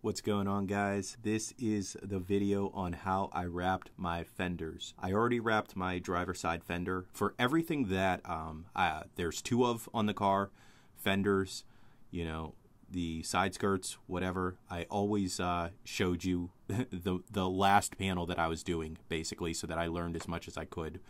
What's going on, guys? This is the video on how I wrapped my fenders. I already wrapped my driver's side fender. For everything that there's two of on the car, fenders, you know, the side skirts, whatever, I always showed you the last panel that I was doing, basically, so that I learned as much as I could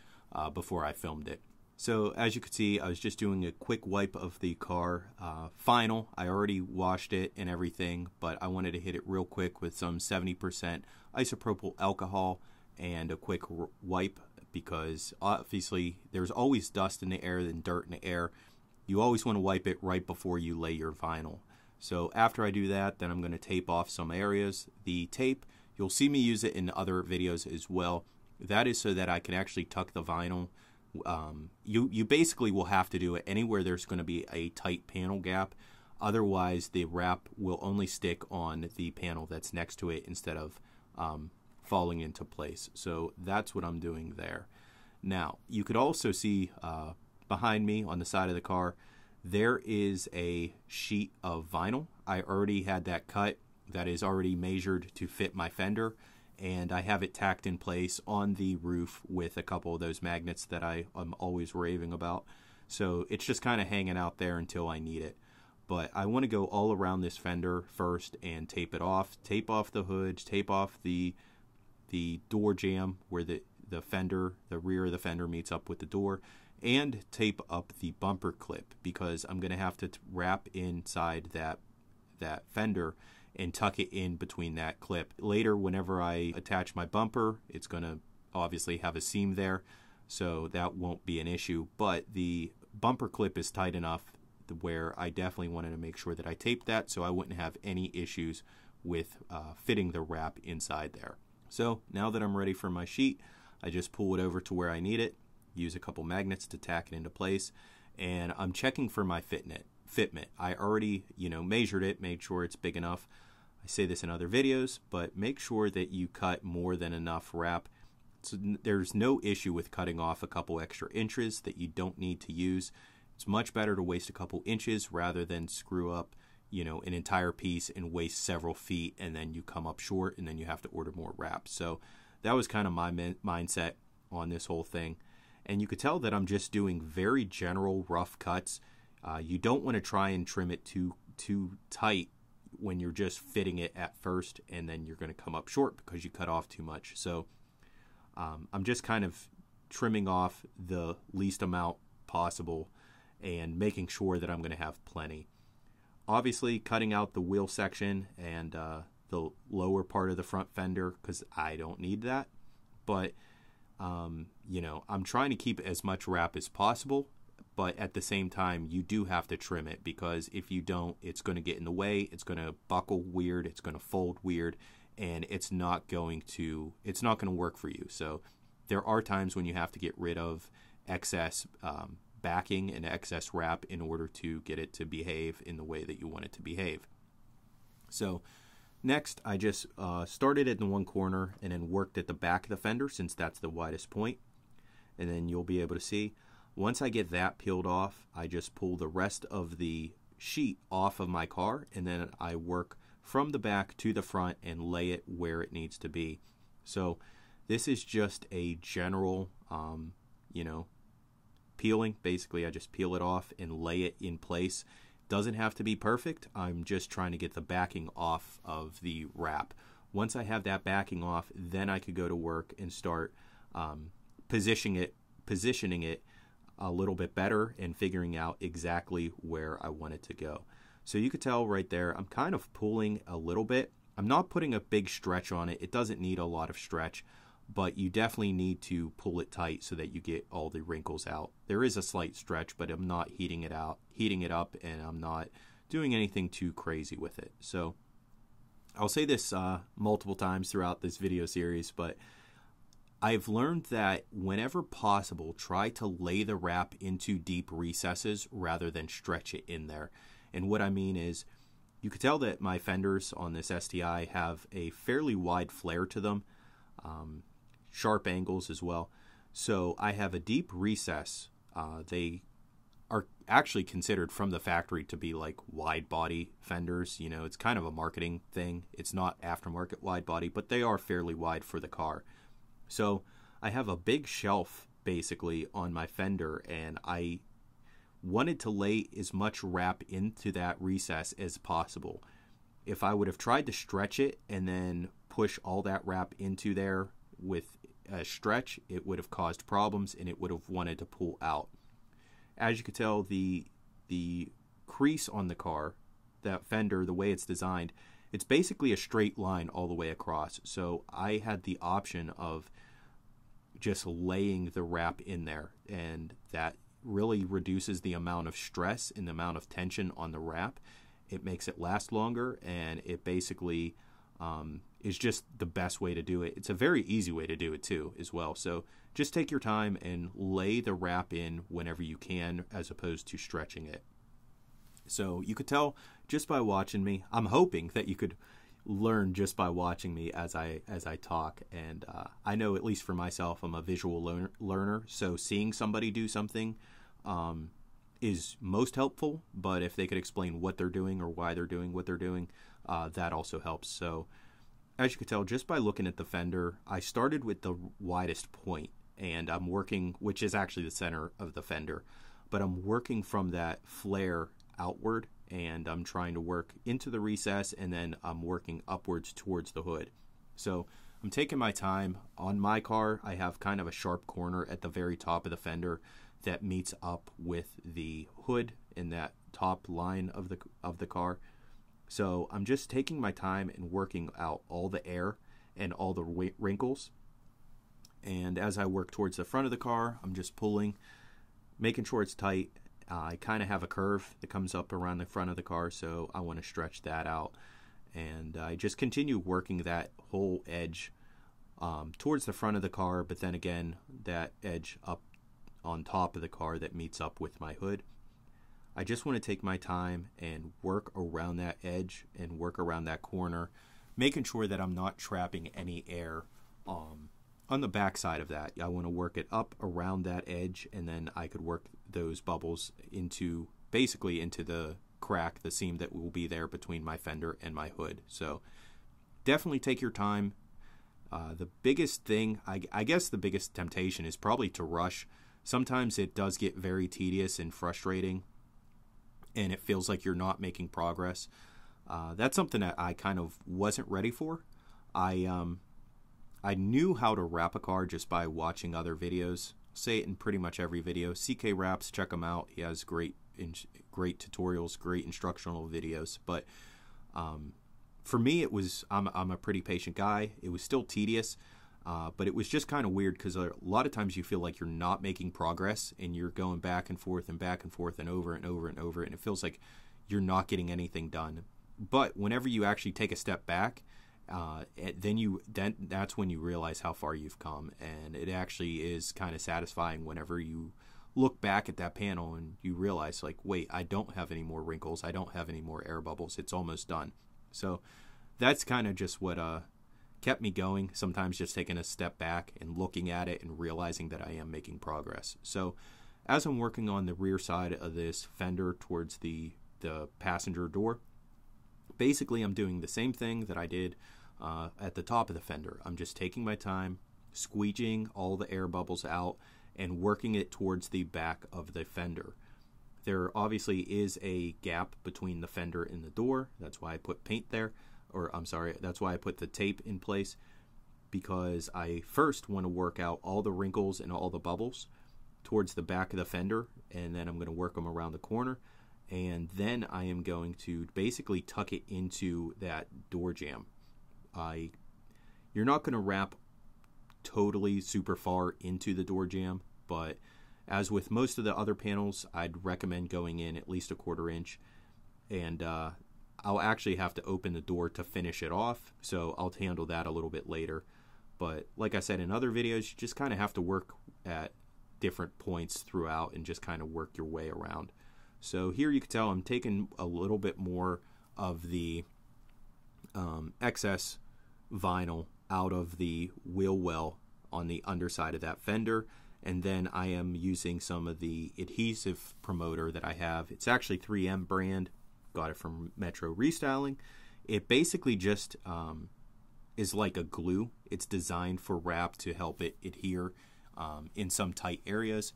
before I filmed it. So as you can see, I was just doing a quick wipe of the car final. I already washed it and everything, but I wanted to hit it real quick with some 70% isopropyl alcohol and a quick wipe, because obviously there's always dust in the air and dirt in the air. You always want to wipe it right before you lay your vinyl. So after I do that, then I'm going to tape off some areas. The tape, you'll see me use it in other videos as well. That is so that I can actually tuck the vinyl. You basically will have to do it anywhere there's going to be a tight panel gap. Otherwise, the wrap will only stick on the panel that's next to it instead of falling into place. So that's what I'm doing there. Now, you could also see behind me on the side of the car, there is a sheet of vinyl. I already had that cut. That is already measured to fit my fender. And I have it tacked in place on the roof with a couple of those magnets that I'm always raving about. So it's just kind of hanging out there until I need it. But I want to go all around this fender first and tape it off. Tape off the hoods, tape off the door jamb where the fender, the rear of the fender meets up with the door, and tape up the bumper clip, because I'm going to have to wrap inside that fender and tuck it in between that clip. Later, whenever I attach my bumper, it's going to obviously have a seam there, so that won't be an issue. But the bumper clip is tight enough where I definitely wanted to make sure that I taped that so I wouldn't have any issues with fitting the wrap inside there. So now that I'm ready for my sheet, I just pull it over to where I need it, use a couple magnets to tack it into place, and I'm checking for my fitment. I already, measured it, made sure it's big enough. I say this in other videos, but make sure that you cut more than enough wrap. So there's no issue with cutting off a couple extra inches that you don't need to use. It's much better to waste a couple inches rather than screw up, an entire piece and waste several feet, and then you come up short and then you have to order more wrap. So that was kind of my mindset on this whole thing. And you could tell that I'm just doing very general rough cuts. You don't want to try and trim it too tight when you're just fitting it at first, and then you're going to come up short because you cut off too much. So I'm just kind of trimming off the least amount possible and making sure that I'm going to have plenty. Obviously, cutting out the wheel section and the lower part of the front fender, because I don't need that. But I'm trying to keep as much wrap as possible, but at the same time, you do have to trim it, because if you don't, it's going to get in the way, it's going to buckle weird, it's going to fold weird, and it's not going to work for you. So there are times when you have to get rid of excess backing and excess wrap in order to get it to behave in the way that you want it to behave. So next, I just started it in one corner and then worked at the back of the fender, since that's the widest point. And then you'll be able to see, once I get that peeled off, I just pull the rest of the sheet off of my car, and then I work from the back to the front and lay it where it needs to be. So this is just a general, peeling. Basically, I just peel it off and lay it in place. Doesn't have to be perfect. I'm just trying to get the backing off of the wrap. Once I have that backing off, then I could go to work and start positioning it a little bit better and figuring out exactly where I want it to go. So you could tell right there, I'm kind of pulling a little bit. I'm not putting a big stretch on it. It doesn't need a lot of stretch, but you definitely need to pull it tight so that you get all the wrinkles out. There is a slight stretch, but I'm not heating it up, and I'm not doing anything too crazy with it. So I'll say this multiple times throughout this video series, but I've learned that whenever possible, try to lay the wrap into deep recesses rather than stretch it in there. And what I mean is, you could tell that my fenders on this STi have a fairly wide flare to them, sharp angles as well. So I have a deep recess. They are actually considered from the factory to be like wide body fenders. You know, it's kind of a marketing thing. It's not aftermarket wide body, but they are fairly wide for the car. So I have a big shelf basically on my fender, and I wanted to lay as much wrap into that recess as possible. If I would have tried to stretch it and then push all that wrap into there with a stretch, it would have caused problems and it would have wanted to pull out. As you can tell, the crease on the car, that fender, the way it's designed, it's basically a straight line all the way across. So I had the option of just laying the wrap in there, and that really reduces the amount of stress and the amount of tension on the wrap. It makes it last longer, and it basically is just the best way to do it. It's a very easy way to do it too as well. So just take your time and lay the wrap in whenever you can, as opposed to stretching it. So you could tell just by watching me. I'm hoping that you could learn just by watching me as I talk. And I know, at least for myself, I'm a visual learner. So seeing somebody do something is most helpful. But if they could explain what they're doing or why they're doing what they're doing, that also helps. So as you can tell, just by looking at the fender, I started with the widest point, and I'm working, which is actually the center of the fender, but I'm working from that flare outward, and I'm trying to work into the recess, and then I'm working upwards towards the hood. So I'm taking my time. On my car, I have kind of a sharp corner at the very top of the fender that meets up with the hood in that top line of the car. So I'm just taking my time and working out all the air and all the wrinkles. And as I work towards the front of the car, I'm just pulling, making sure it's tight. I kind of have a curve that comes up around the front of the car, so I want to stretch that out. And I just continue working that whole edge towards the front of the car, but then again, that edge up on top of the car that meets up with my hood. I just want to take my time and work around that edge and work around that corner, making sure that I'm not trapping any air on the back side of that. I want to work it up around that edge, and then I could work those bubbles into the crack, the seam that will be there between my fender and my hood. So definitely take your time. The biggest thing, I guess the biggest temptation is probably to rush. Sometimes it does get very tedious and frustrating, and it feels like you're not making progress. That's something that I kind of wasn't ready for. I knew how to wrap a car just by watching other videos. Say it in pretty much every video. CK Wraps, check him out. He has great tutorials, great instructional videos. But for me, I'm a pretty patient guy. It was still tedious, but it was just kind of weird because a lot of times you feel like you're not making progress, and you're going back and forth and back and forth and over and over and over, and it feels like you're not getting anything done. But whenever you actually take a step back, then that's when you realize how far you've come, and it actually is kind of satisfying whenever you look back at that panel and you realize, like, wait, I don't have any more wrinkles, I don't have any more air bubbles, it's almost done. So that's kind of just what kept me going, sometimes just taking a step back and looking at it and realizing that I am making progress. So as I'm working on the rear side of this fender towards the passenger door, basically I'm doing the same thing that I did at the top of the fender. I'm just taking my time, squeegeeing all the air bubbles out and working it towards the back of the fender. There obviously is a gap between the fender and the door. That's why I put paint there, that's why I put the tape in place, because I first want to work out all the wrinkles and all the bubbles towards the back of the fender, and then I'm going to work them around the corner, and then I am going to basically tuck it into that door jamb. You're not going to wrap totally super far into the door jamb, but as with most of the other panels, I'd recommend going in at least a 1/4 inch, and I'll actually have to open the door to finish it off, so I'll handle that a little bit later. But like I said in other videos, you just kind of have to work at different points throughout and just kind of work your way around. So here you can tell I'm taking a little bit more of the excess vinyl out of the wheel well on the underside of that fender, And then I am using some of the adhesive promoter that I have. It's actually 3M brand. Got it from Metro Restyling. It basically just is like a glue. It's designed for wrap to help it adhere in some tight areas.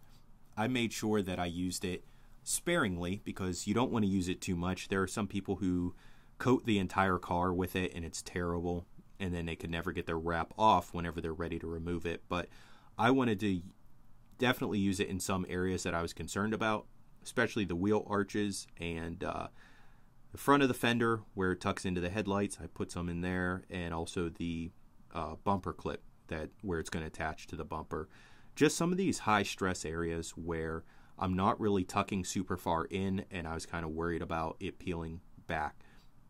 I made sure that I used it sparingly because you don't want to use it too much. There are some people who coat the entire car with it and it's terrible, and then they could never get their wrap off whenever they're ready to remove it. But I wanted to definitely use it in some areas that I was concerned about, especially the wheel arches and the front of the fender where it tucks into the headlights. I put some in there, and also the bumper clip where it's going to attach to the bumper. Just some of these high stress areas where I'm not really tucking super far in, and I was kind of worried about it peeling back.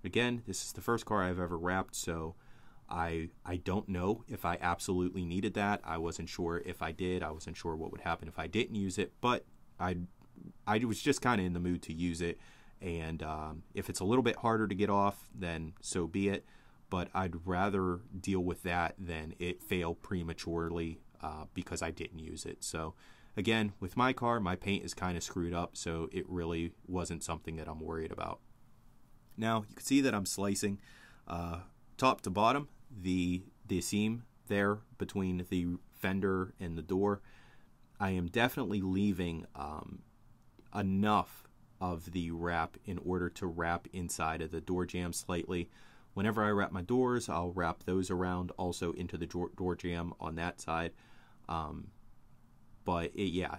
Again, this is the first car I've ever wrapped, so I don't know if I absolutely needed that. I wasn't sure if I did. I wasn't sure what would happen if I didn't use it, but I was just kind of in the mood to use it. And if it's a little bit harder to get off, then so be it. But I'd rather deal with that than it fail prematurely because I didn't use it. So again, with my car, my paint is kind of screwed up, so it really wasn't something that I'm worried about. Now, you can see that I'm slicing top to bottom the seam there between the fender and the door. I am definitely leaving enough of the wrap in order to wrap inside of the door jamb slightly. Whenever I wrap my doors, I'll wrap those around also into the door jamb on that side. Yeah,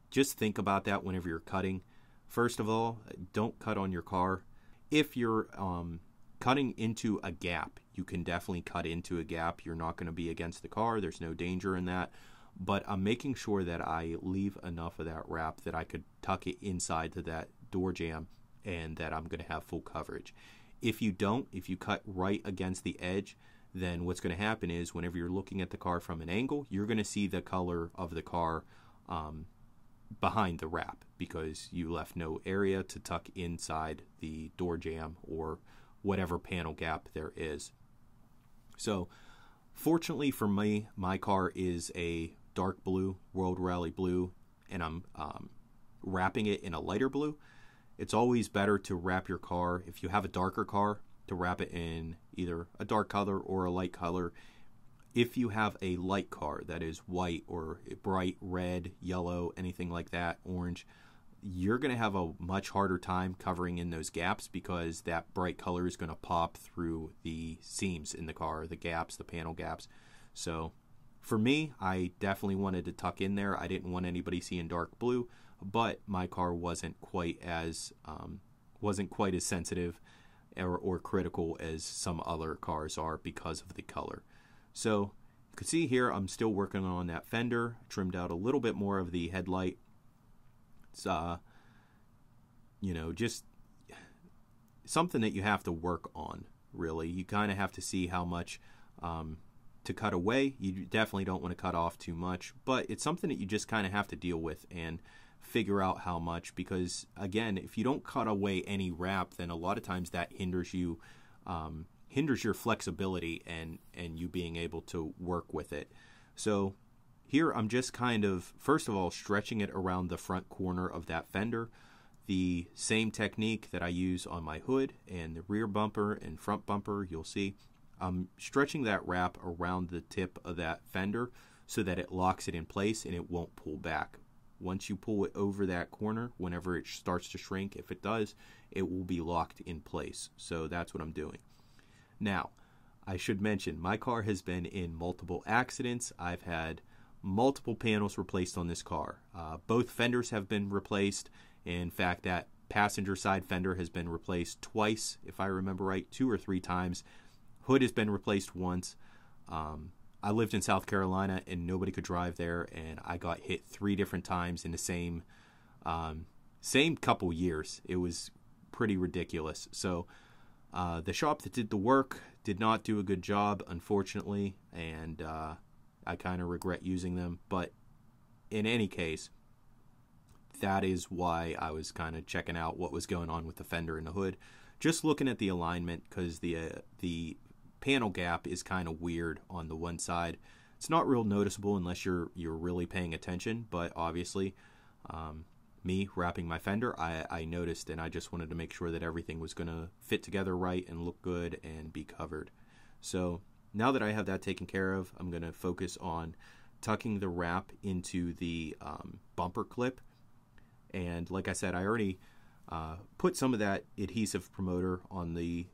just think about that whenever you're cutting. First of all, don't cut on your car. If you're cutting into a gap, you can definitely cut into a gap. You're not going to be against the car. There's no danger in that. But I'm making sure that I leave enough of that wrap that I could tuck it inside to that door jamb and that I'm going to have full coverage. If you don't, if you cut right against the edge, then what's going to happen is whenever you're looking at the car from an angle, you're going to see the color of the car behind the wrap because you left no area to tuck inside the door jamb or whatever panel gap there is. So fortunately for me, my car is a dark blue, World Rally blue, and I'm wrapping it in a lighter blue. It's always better to wrap your car, if you have a darker car, to wrap it in either a dark color or a light color. If you have a light car that is white or bright red, yellow, anything like that, orange, you're going to have a much harder time covering in those gaps because that bright color is going to pop through the seams in the car, the gaps, the panel gaps. So for me, I definitely wanted to tuck in there. I didn't want anybody seeing dark blue, but my car wasn't quite as sensitive or critical as some other cars are because of the color. So you can see here I'm still working on that fender. Trimmed out a little bit more of the headlight. It's just something that you have to work on, really. You kind of have to see how much to cut away. You definitely don't want to cut off too much, but it's something that you just kind of have to deal with and figure out how much, because again, if you don't cut away any wrap, then a lot of times that hinders you, hinders your flexibility and you being able to work with it. So here I'm just kind of, first of all, stretching it around the front corner of that fender. The same technique that I use on my hood and the rear bumper and front bumper, you'll see. I'm stretching that wrap around the tip of that fender so that it locks it in place and it won't pull back. Once you pull it over that corner, whenever it starts to shrink, if it does, it will be locked in place. So that's what I'm doing. Now, I should mention, my car has been in multiple accidents. I've had multiple panels replaced on this car. Both fenders have been replaced. In fact, that passenger side fender has been replaced twice, if I remember right, 2 or 3 times. Hood has been replaced once. I lived in South Carolina and nobody could drive there, and I got hit 3 different times in the same couple years. It was pretty ridiculous. So the shop that did the work did not do a good job, unfortunately, and I kind of regret using them. But in any case, that is why I was kind of checking out what was going on with the fender and the hood. Just looking at the alignment, because the panel gap is kind of weird on the one side. It's not real noticeable unless you're really paying attention, but obviously me wrapping my fender, I noticed, and I just wanted to make sure that everything was going to fit together right and look good and be covered. So now that I have that taken care of, I'm going to focus on tucking the wrap into the bumper clip. And like I said, I already put some of that adhesive promoter on the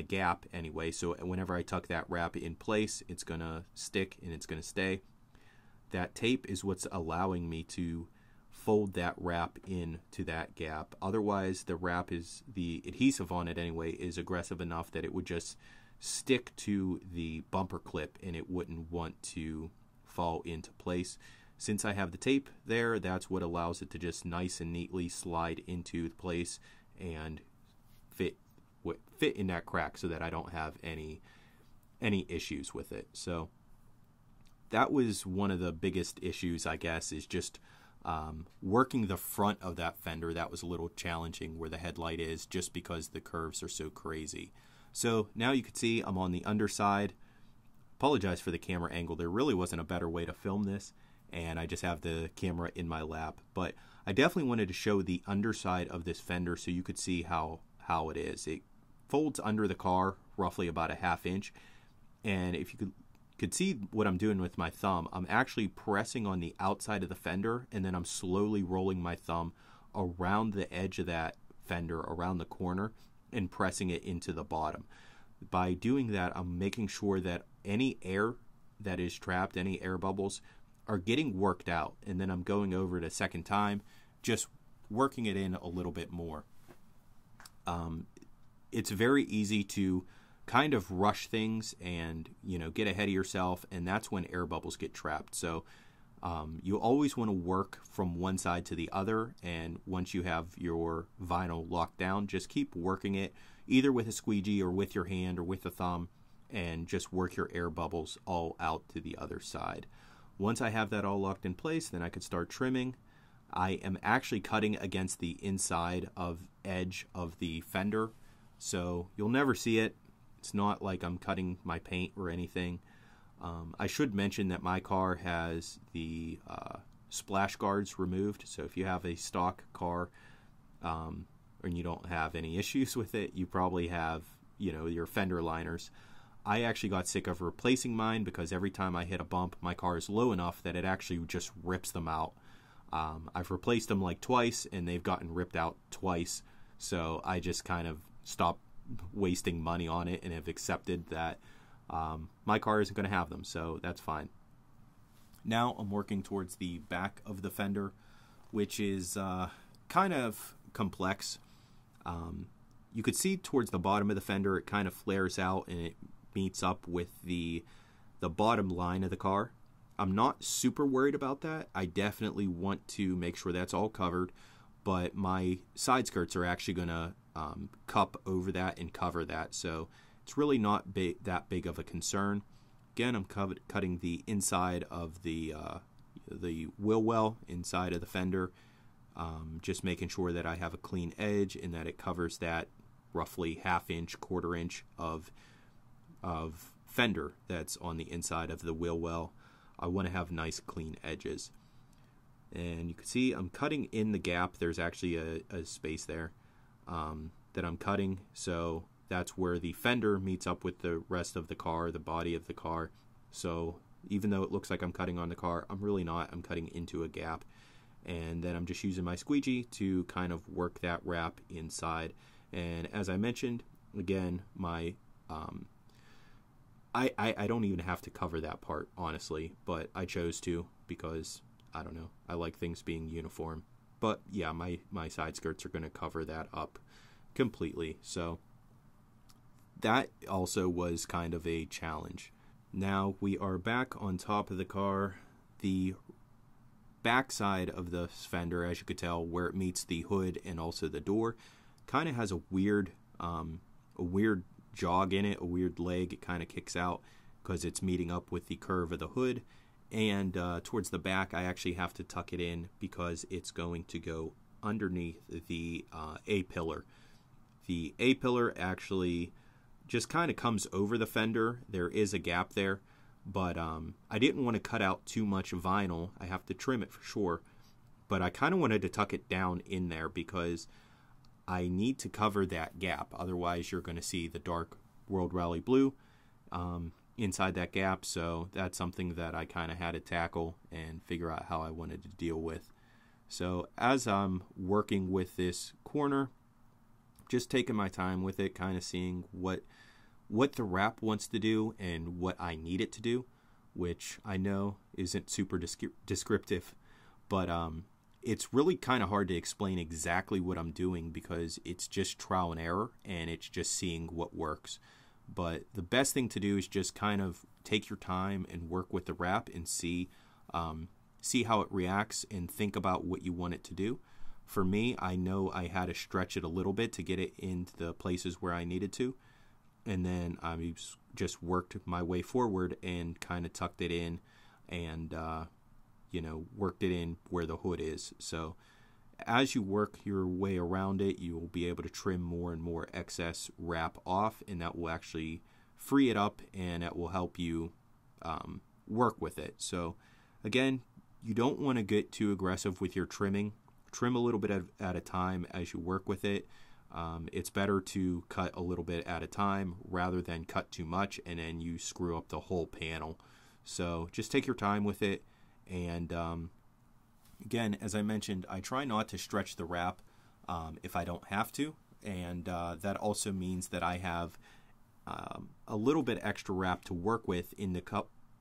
gap anyway, so whenever I tuck that wrap in place, it's going to stick and it's going to stay. That tape is what's allowing me to fold that wrap into that gap. Otherwise, the adhesive on it anyway is aggressive enough that it would just stick to the bumper clip and it wouldn't want to fall into place. Since I have the tape there, that's what allows it to just nice and neatly slide into place and fit in that crack so that I don't have any issues with it. So that was one of the biggest issues, I guess, is just working the front of that fender. That was a little challenging where the headlight is, just because the curves are so crazy. So now you can see I'm on the underside. Apologize for the camera angle. There really wasn't a better way to film this, and I just have the camera in my lap. But I definitely wanted to show the underside of this fender so you could see how it is. It folds under the car roughly about a ½ inch, and if you could see what I'm doing with my thumb, I'm actually pressing on the outside of the fender, and then I'm slowly rolling my thumb around the edge of that fender, around the corner, and pressing it into the bottom. By doing that, I'm making sure that any air that is trapped, any air bubbles, are getting worked out, and then I'm going over it a second time, just working it in a little bit more. It's very easy to kind of rush things and, get ahead of yourself, and that's when air bubbles get trapped. So you always want to work from one side to the other, and once you have your vinyl locked down, just keep working it either with a squeegee or with your hand or with a thumb, and just work your air bubbles all out to the other side. Once I have that all locked in place, then I can start trimming. I am actually cutting against the inside edge of the fender, so you'll never see it. It's not like I'm cutting my paint or anything. I should mention that my car has the splash guards removed, so if you have a stock car and you don't have any issues with it, you probably have, your fender liners. I actually got sick of replacing mine because every time I hit a bump, my car is low enough that it actually just rips them out. I've replaced them like twice, and they've gotten ripped out twice, so I just kind of stopped wasting money on it and have accepted that my car isn't going to have them, so that's fine. Now I'm working towards the back of the fender, which is kind of complex. You could see towards the bottom of the fender, it kind of flares out and it meets up with the bottom line of the car. I'm not super worried about that. I definitely want to make sure that's all covered, but my side skirts are actually going to cup over that and cover that, so it's really not that big of a concern. Again, I'm cutting the inside of the Wheelwell inside of the fender, just making sure that I have a clean edge and that it covers that roughly ½ inch, ¼ inch of fender that's on the inside of the Wheelwell. I want to have nice clean edges. And you can see I'm cutting in the gap. There's actually a space there that I'm cutting, so that's where the fender meets up with the rest of the car, the body of the car. So even though it looks like I'm cutting on the car, I'm really not. I'm cutting into a gap, and then I'm just using my squeegee to kind of work that wrap inside. And as I mentioned, again, my I don't even have to cover that part, honestly, but I chose to because, I don't know, I like things being uniform. But yeah, my side skirts are going to cover that up completely. So that also was kind of a challenge. Now we are back on top of the car. The back side of the fender, as you could tell, where it meets the hood and also the door, kind of has a weird jog in it, a weird leg. It kind of kicks out because it's meeting up with the curve of the hood. And towards the back, I actually have to tuck it in because it's going to go underneath the A-pillar. The A-pillar actually just kind of comes over the fender. There is a gap there, but I didn't want to cut out too much vinyl. I have to trim it for sure, but I kind of wanted to tuck it down in there because I need to cover that gap. Otherwise, you're going to see the dark World Rally Blue inside that gap. So that's something that I kind of had to tackle and figure out how I wanted to deal with. So as I'm working with this corner, just taking my time with it, kind of seeing what the wrap wants to do and what I need it to do, which I know isn't super descriptive, but it's really kind of hard to explain exactly what I'm doing because it's just trial and error and it's just seeing what works. But the best thing to do is just kind of take your time and work with the wrap and see how it reacts and think about what you want it to do. For me, I know I had to stretch it a little bit to get it into the places where I needed to. And then I just worked my way forward and kind of tucked it in and, worked it in where the hood is. So as you work your way around it, you will be able to trim more and more excess wrap off, and that will actually free it up and it will help you work with it. So again, you don't want to get too aggressive with your trimming. Trim a little bit at a time as you work with it. It's better to cut a little bit at a time rather than cut too much and then you screw up the whole panel. So just take your time with it. And again, as I mentioned, I try not to stretch the wrap if I don't have to. And that also means that I have a little bit extra wrap to work with in the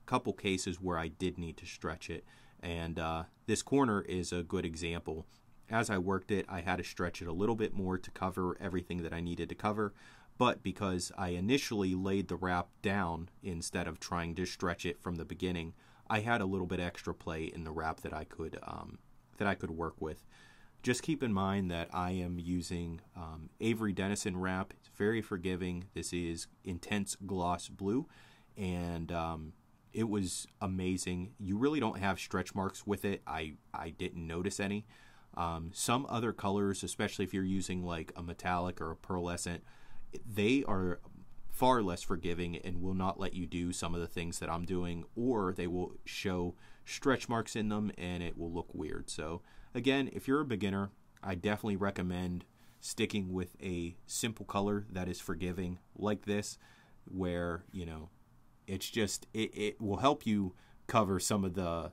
couple cases where I did need to stretch it. And this corner is a good example. As I worked it, I had to stretch it a little bit more to cover everything that I needed to cover. But because I initially laid the wrap down instead of trying to stretch it from the beginning, I had a little bit extra play in the wrap that I could work with. Just keep in mind that I am using Avery Dennison wrap. It's very forgiving. This is intense gloss blue, and it was amazing. You really don't have stretch marks with it. I didn't notice any. Some other colors, especially if you're using like a metallic or a pearlescent, they are far less forgiving and will not let you do some of the things that I'm doing, or they will show stretch marks in them and it will look weird. So again, if you're a beginner, I definitely recommend sticking with a simple color that is forgiving like this, where it's just it will help you cover some of the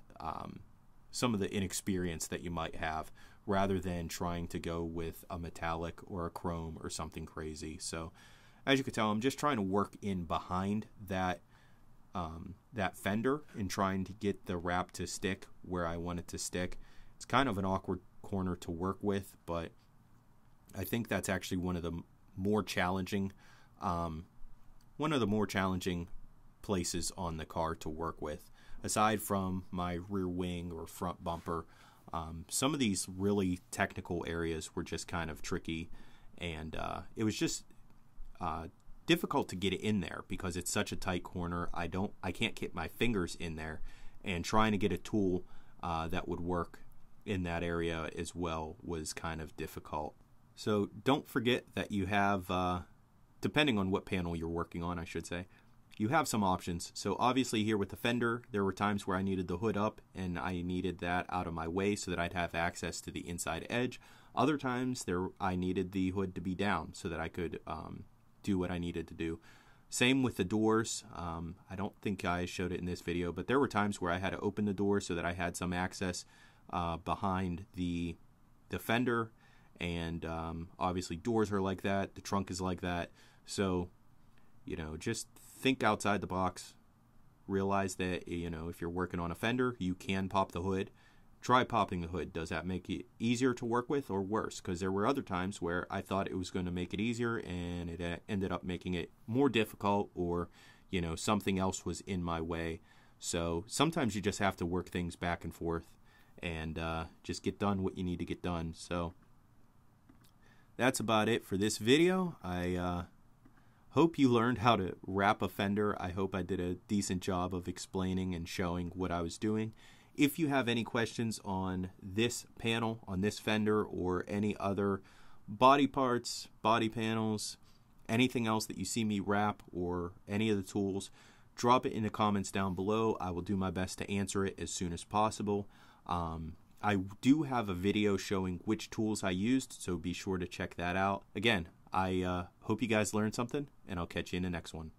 inexperience that you might have, rather than trying to go with a metallic or a chrome or something crazy. So as you can tell, I'm just trying to work in behind that fender and trying to get the wrap to stick where I want it to stick. It's kind of an awkward corner to work with, but I think that's actually one of the more challenging places on the car to work with. Aside from my rear wing or front bumper, some of these really technical areas were just kind of tricky, and it was just difficult to get it in there because it's such a tight corner. I can't get my fingers in there, and trying to get a tool that would work in that area as well was kind of difficult. So don't forget that you have, depending on what panel you're working on, I should say, you have some options. So obviously here with the fender, there were times where I needed the hood up and I needed that out of my way so that I'd have access to the inside edge. Other times I needed the hood to be down so that I could do what I needed to do. Same with the doors. I don't think I showed it in this video, but there were times where I had to open the door so that I had some access behind the fender. And obviously doors are like that. The trunk is like that. So, just think outside the box. Realize that, if you're working on a fender, you can pop the hood. Try popping the hood. Does that make it easier to work with or worse? Because there were other times where I thought it was going to make it easier and it ended up making it more difficult, or, something else was in my way. So sometimes you just have to work things back and forth and just get done what you need to get done. So that's about it for this video. I hope you learned how to wrap a fender. I hope I did a decent job of explaining and showing what I was doing. If you have any questions on this panel, on this fender, or any other body parts, body panels, anything else that you see me wrap, or any of the tools, drop it in the comments down below. I will do my best to answer it as soon as possible. I do have a video showing which tools I used, so be sure to check that out. Again, I hope you guys learned something, and I'll catch you in the next one.